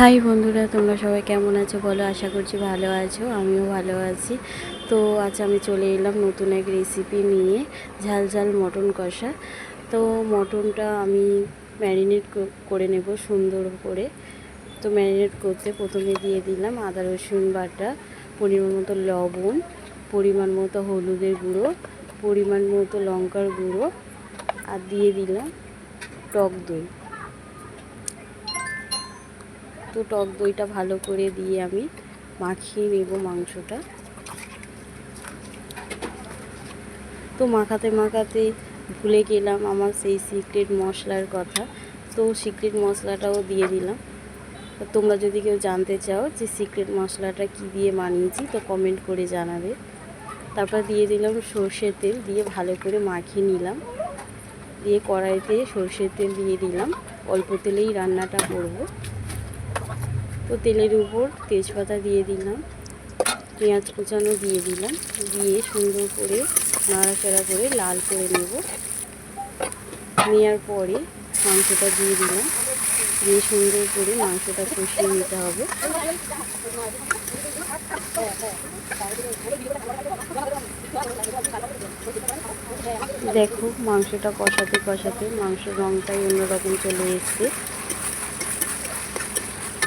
High বন্ধুরা, তোমরা সবাই কেমন আছো বলো? আশা করছি ভালো আছো, আমিও ভালো আছি। তো আজ আমি চলে এলাম নতুন এক রেসিপি নিয়ে, ঝাল ঝাল মটন কষা। তো মটনটা আমি ম্যারিনেট করে নেব সুন্দর করে। তো ম্যারিনেট করতে প্রথমে দিয়ে দিলাম আদা রসুন বাটা, পরিমাণ মতো লবণ, পরিমাণ মতো হলুদের গুঁড়ো, পরিমাণ মতো লঙ্কার গুঁড়ো, আর দিয়ে দিলাম টক দই। তো টক দইটা ভালো করে দিয়ে আমি মাখিয়ে নেব মাংসটা। তো মাখাতে মাখাতে ভুলে গেলাম আমার সেই সিক্রেট মশলার কথা। তো সিক্রেট মশলাটাও দিয়ে দিলাম। তো তোমরা যদি কেউ জানতে চাও যে সিক্রেট মশলাটা কি দিয়ে বানিয়েছি, তো কমেন্ট করে জানাবে। তারপর দিয়ে দিলাম সর্ষের তেল, দিয়ে ভালো করে মাখিয়ে নিলাম। দিয়ে কড়াইতে সর্ষের তেল দিয়ে দিলাম, অল্প তেলেই রান্নাটা করব। তো তেলের উপর তেজপাতা দিয়ে দিলাম, পেঁয়াজ কুচানো দিয়ে দিলাম, দিয়ে সুন্দর করে নাড়াচাড়া করে লাল করে নেওয়ার পরে মাংসটা দিয়ে দিলাম, দিয়ে সুন্দর করে মাংসটা কষিয়ে নিতে হবে। দেখো মাংসটা কষাতে কষাতে মাংসের রঙটাই অন্যরকম চলে এসছে।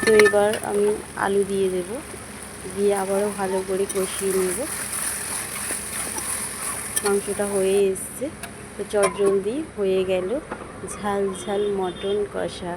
তো এবার আমি আলু দিয়ে দেব, দিয়ে আবারও ভালো করে কষিয়ে নেব। মাংসটা হয়ে এসছে। তো চটজলদি হয়ে গেল ঝাল ঝাল মটন কষা।